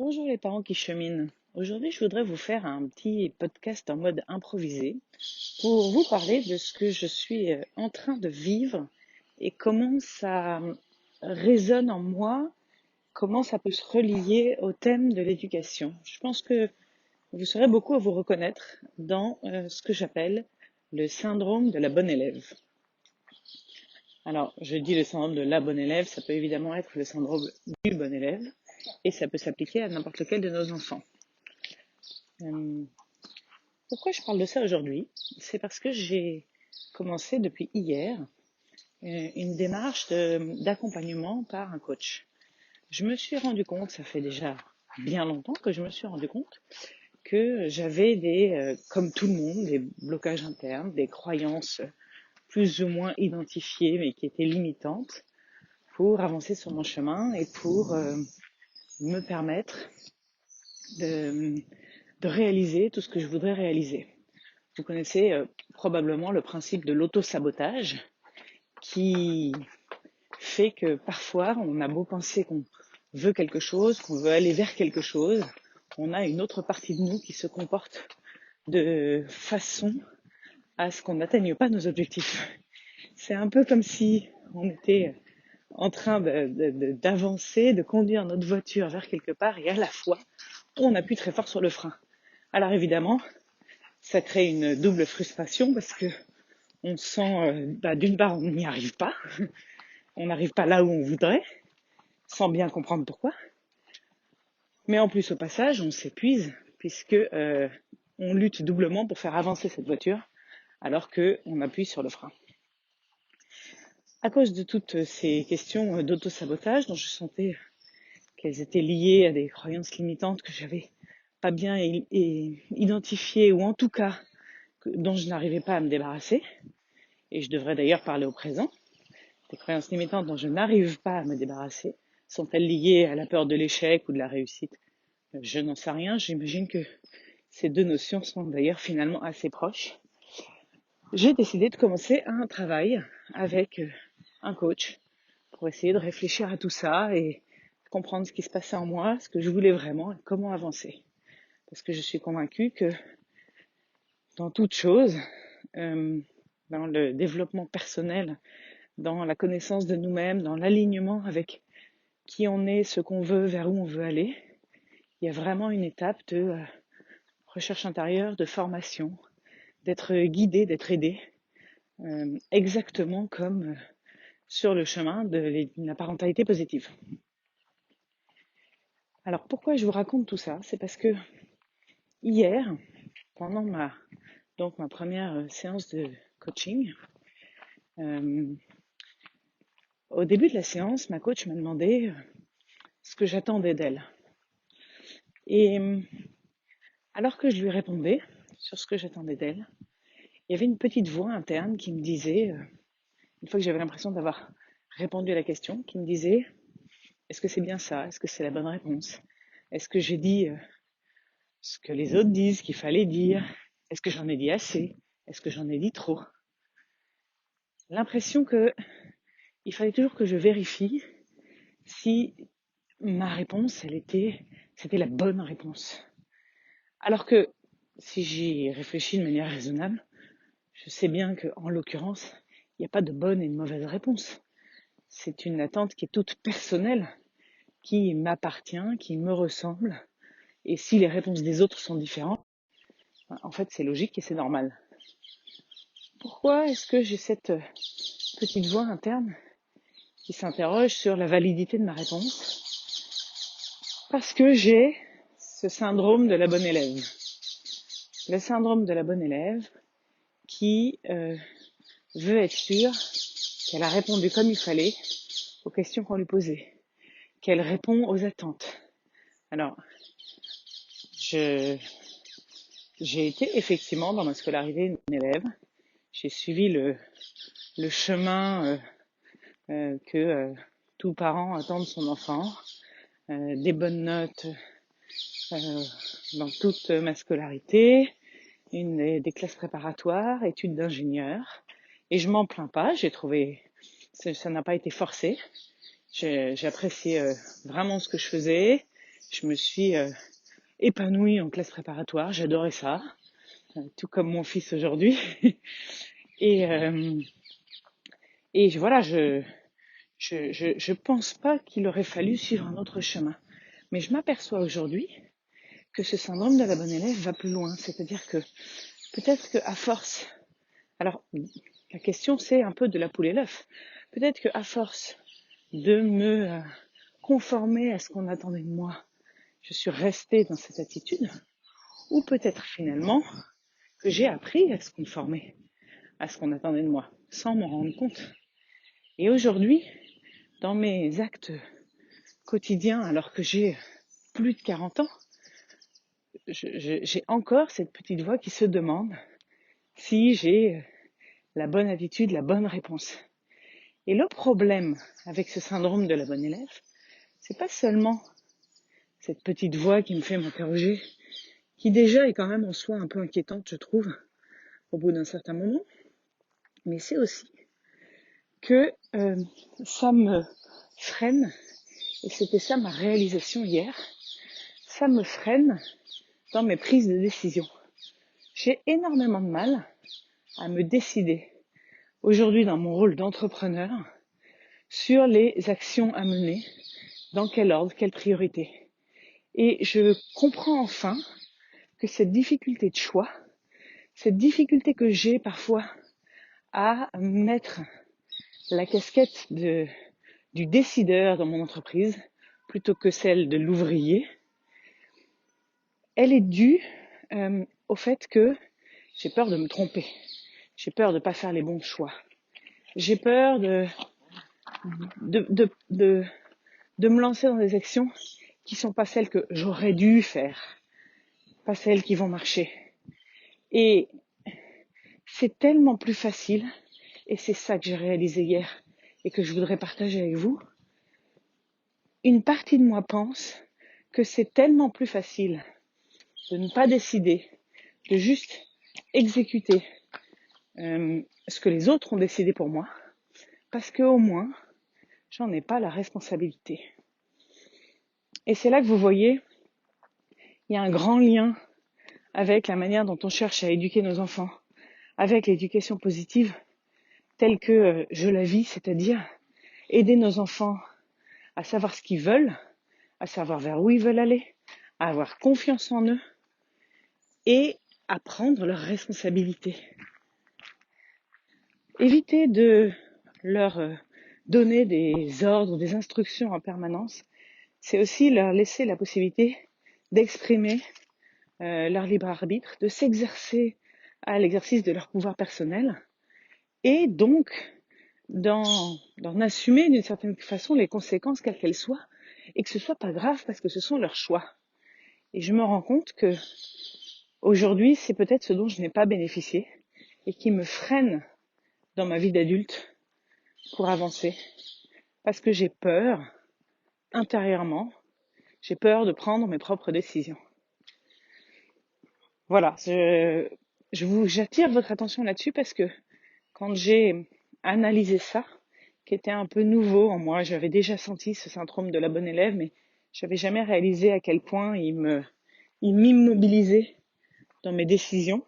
Bonjour les parents qui cheminent. Aujourd'hui, je voudrais vous faire un petit podcast en mode improvisé pour vous parler de ce que je suis en train de vivre et comment ça résonne en moi, comment ça peut se relier au thème de l'éducation. Je pense que vous serez beaucoup à vous reconnaître dans ce que j'appelle le syndrome de la bonne élève. Alors, je dis le syndrome de la bonne élève, ça peut évidemment être le syndrome du bon élève et ça peut s'appliquer à n'importe lequel de nos enfants. Pourquoi je parle de ça aujourd'hui? C'est parce que j'ai commencé depuis hier une démarche d'accompagnement par un coach. Je me suis rendu compte, ça fait déjà bien longtemps que je me suis rendu compte que j'avais comme tout le monde, des blocages internes, des croyances plus ou moins identifiées mais qui étaient limitantes pour avancer sur mon chemin et pour me permettre de réaliser tout ce que je voudrais réaliser. Vous connaissez probablement le principe de l'auto-sabotage qui fait que parfois on a beau penser qu'on veut quelque chose, qu'on veut aller vers quelque chose, on a une autre partie de nous qui se comporte de façon à ce qu'on n'atteigne pas nos objectifs. C'est un peu comme si on était en train d'avancer, de conduire notre voiture vers quelque part et à la fois on appuie très fort sur le frein. Alors évidemment, ça crée une double frustration parce que on sent, d'une part, on n'y arrive pas, on n'arrive pas là où on voudrait, sans bien comprendre pourquoi. Mais en plus, au passage, on s'épuise puisque on lutte doublement pour faire avancer cette voiture alors qu'on appuie sur le frein. À cause de toutes ces questions d'auto-sabotage dont je sentais qu'elles étaient liées à des croyances limitantes que j'avais pas bien identifiées ou en tout cas dont je n'arrivais pas à me débarrasser, et je devrais d'ailleurs parler au présent, des croyances limitantes dont je n'arrive pas à me débarrasser, sont-elles liées à la peur de l'échec ou de la réussite? Je n'en sais rien, j'imagine que ces deux notions sont d'ailleurs finalement assez proches. J'ai décidé de commencer un travail avec un coach pour essayer de réfléchir à tout ça et comprendre ce qui se passait en moi, ce que je voulais vraiment et comment avancer. Parce que je suis convaincue que dans toute chose, dans le développement personnel, dans la connaissance de nous-mêmes, dans l'alignement avec qui on est, ce qu'on veut, vers où on veut aller, il y a vraiment une étape de recherche intérieure, de formation, d'être guidé, d'être aidé, exactement comme sur le chemin de la parentalité positive. Alors pourquoi je vous raconte tout ça? C'est parce que hier, pendant ma première séance de coaching, au début de la séance, ma coach m'a demandé ce que j'attendais d'elle. Et alors que je lui répondais sur ce que j'attendais d'elle, il y avait une petite voix interne qui me disait, une fois que j'avais l'impression d'avoir répondu à la question, qui me disait: est-ce que c'est bien ça? Est-ce que c'est la bonne réponse? Est-ce que j'ai dit ce que les autres disent qu'il fallait dire? Est-ce que j'en ai dit assez? Est-ce que j'en ai dit trop? L'impression que il fallait toujours que je vérifie si ma réponse, c'était la bonne réponse. Alors que si j'y réfléchis de manière raisonnable, je sais bien qu'en l'occurrence, il n'y a pas de bonne et de mauvaise réponse. C'est une attente qui est toute personnelle, qui m'appartient, qui me ressemble. Et si les réponses des autres sont différentes, en fait, c'est logique et c'est normal. Pourquoi est-ce que j'ai cette petite voix interne qui s'interroge sur la validité de ma réponse? Parce que j'ai ce syndrome de la bonne élève. Le syndrome de la bonne élève qui veut être sûre qu'elle a répondu comme il fallait aux questions qu'on lui posait, qu'elle répond aux attentes. Alors, j'ai été effectivement dans ma scolarité une élève. J'ai suivi le chemin que tout parent attend de son enfant, des bonnes notes dans toute ma scolarité, des classes préparatoires, études d'ingénieur, et je m'en plains pas. J'ai trouvé, ça n'a pas été forcé. J'ai apprécié vraiment ce que je faisais. Je me suis épanouie en classe préparatoire, j'adorais ça, tout comme mon fils aujourd'hui. et voilà, je pense pas qu'il aurait fallu suivre un autre chemin. Mais je m'aperçois aujourd'hui que ce syndrome de la bonne élève va plus loin. C'est-à-dire que peut-être qu'à force, alors la question c'est un peu de la poule et l'œuf. Peut-être qu'à force de me conformer à ce qu'on attendait de moi, je suis restée dans cette attitude, ou peut-être finalement que j'ai appris à se conformer à ce qu'on attendait de moi, sans m'en rendre compte. Et aujourd'hui, dans mes actes quotidiens, alors que j'ai plus de 40 ans, j'ai encore cette petite voix qui se demande si j'ai la bonne attitude, la bonne réponse. Et le problème avec ce syndrome de la bonne élève, c'est pas seulement cette petite voix qui me fait m'interroger, qui déjà est quand même en soi un peu inquiétante, je trouve, au bout d'un certain moment, mais c'est aussi que ça me freine, et c'était ça ma réalisation hier, ça me freine dans mes prises de décision. J'ai énormément de mal à me décider aujourd'hui dans mon rôle d'entrepreneur sur les actions à mener, dans quel ordre, quelle priorité. Et je comprends enfin que cette difficulté de choix, cette difficulté que j'ai parfois à mettre la casquette du décideur dans mon entreprise plutôt que celle de l'ouvrier, elle est due au fait que j'ai peur de me tromper, j'ai peur de ne pas faire les bons choix, j'ai peur de me lancer dans des actions qui sont pas celles que j'aurais dû faire, pas celles qui vont marcher. Et c'est tellement plus facile, et c'est ça que j'ai réalisé hier et que je voudrais partager avec vous. Une partie de moi pense que c'est tellement plus facile de ne pas décider, de juste exécuter ce que les autres ont décidé pour moi, parce que au moins, j'en ai pas la responsabilité. Et c'est là que vous voyez, il y a un grand lien avec la manière dont on cherche à éduquer nos enfants, avec l'éducation positive telle que je la vis, c'est-à-dire aider nos enfants à savoir ce qu'ils veulent, à savoir vers où ils veulent aller, à avoir confiance en eux et à prendre leurs responsabilités. Éviter de leur donner des ordres, des instructions en permanence, c'est aussi leur laisser la possibilité d'exprimer leur libre arbitre, de s'exercer à l'exercice de leur pouvoir personnel et donc d'en assumer d'une certaine façon les conséquences quelles qu'elles soient et que ce soit pas grave parce que ce sont leurs choix. Et je me rends compte que aujourd'hui, c'est peut-être ce dont je n'ai pas bénéficié et qui me freine dans ma vie d'adulte pour avancer. Parce que j'ai peur, intérieurement, j'ai peur de prendre mes propres décisions. Voilà, j'attire votre attention là-dessus parce que quand j'ai analysé ça, qui était un peu nouveau en moi, j'avais déjà senti ce syndrome de la bonne élève, mais j'avais jamais réalisé à quel point il m'immobilisait dans mes décisions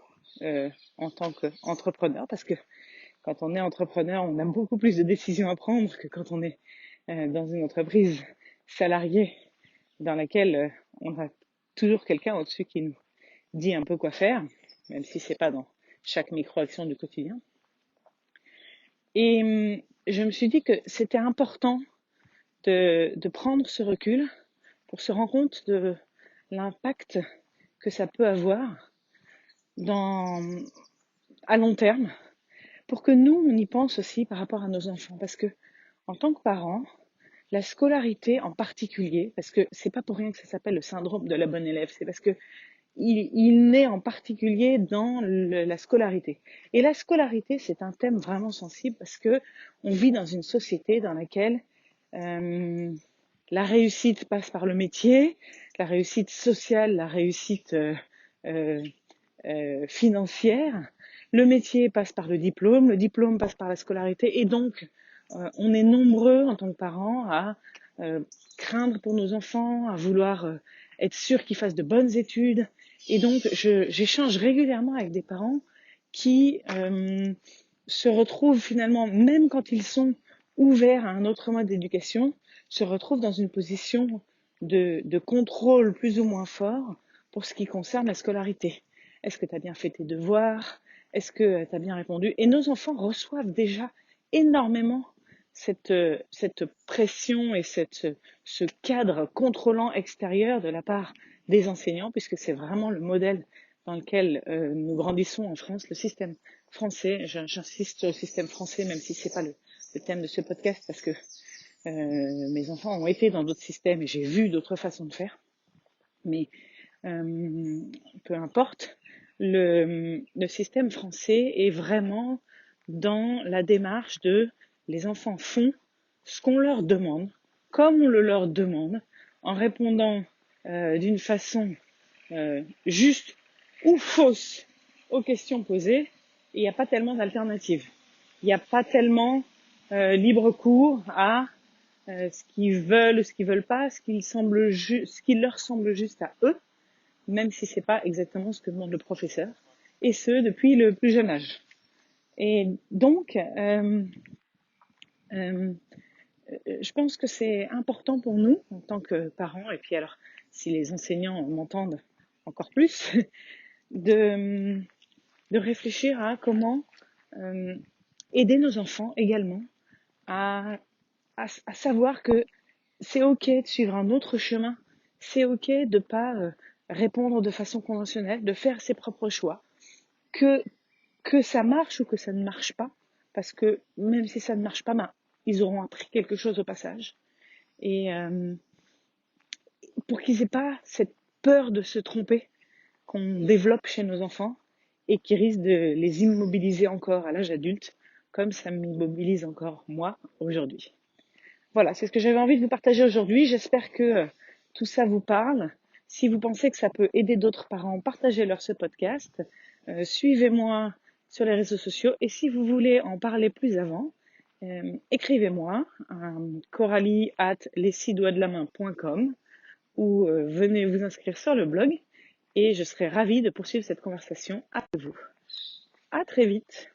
en tant qu'entrepreneur, parce que quand on est entrepreneur, on a beaucoup plus de décisions à prendre que quand on est dans une entreprise salariée dans laquelle on a toujours quelqu'un au-dessus qui nous dit un peu quoi faire, même si c'est pas dans chaque micro-action du quotidien. Et je me suis dit que c'était important de prendre ce recul pour se rendre compte de l'impact que ça peut avoir à long terme, pour que nous, on y pense aussi par rapport à nos enfants. Parce que, en tant que parents, la scolarité en particulier, parce que c'est pas pour rien que ça s'appelle le syndrome de la bonne élève, c'est parce que il naît en particulier dans la scolarité. Et la scolarité, c'est un thème vraiment sensible parce que on vit dans une société dans laquelle la réussite passe par le métier, la réussite sociale, la réussite financière. Le métier passe par le diplôme passe par la scolarité, et donc on est nombreux en tant que parents à craindre pour nos enfants, à vouloir être sûr qu'ils fassent de bonnes études. Et donc, j'échange régulièrement avec des parents qui se retrouvent finalement, même quand ils sont ouverts à un autre mode d'éducation, se retrouvent dans une position de contrôle plus ou moins fort pour ce qui concerne la scolarité. Est-ce que tu as bien fait tes devoirs? Est-ce que tu as bien répondu? Et nos enfants reçoivent déjà énormément cette pression et ce cadre contrôlant extérieur de la part des enseignants, puisque c'est vraiment le modèle dans lequel nous grandissons en France, le système français. J'insiste sur le système français, même si c'est pas le thème de ce podcast, parce que mes enfants ont été dans d'autres systèmes et j'ai vu d'autres façons de faire. Mais peu importe, le système français est vraiment dans la démarche de les enfants font ce qu'on leur demande, comme on le leur demande, en répondant d'une façon juste ou fausse aux questions posées. Il n'y a pas tellement d'alternatives. Il n'y a pas tellement libre cours à ce qu'ils veulent ou ce qu'ils veulent pas, ce qui leur semble juste à eux, même si c'est pas exactement ce que demande le professeur, et ce depuis le plus jeune âge. Et donc, je pense que c'est important pour nous en tant que parents, et puis alors si les enseignants m'entendent encore plus, de réfléchir à comment aider nos enfants également à savoir que c'est ok de suivre un autre chemin, c'est ok de pas répondre de façon conventionnelle, de faire ses propres choix, que ça marche ou que ça ne marche pas, parce que même si ça ne marche pas, ils auront appris quelque chose au passage. Et pour qu'ils aient pas cette peur de se tromper qu'on développe chez nos enfants et qui risque de les immobiliser encore à l'âge adulte, comme ça m'immobilise encore moi aujourd'hui. Voilà, c'est ce que j'avais envie de vous partager aujourd'hui. J'espère que tout ça vous parle. Si vous pensez que ça peut aider d'autres parents, partagez-leur ce podcast. Suivez-moi sur les réseaux sociaux. Et si vous voulez en parler plus avant, écrivez-moi à coralie@les6doigtsdelamain.com ou venez vous inscrire sur le blog et je serai ravie de poursuivre cette conversation avec vous. À très vite.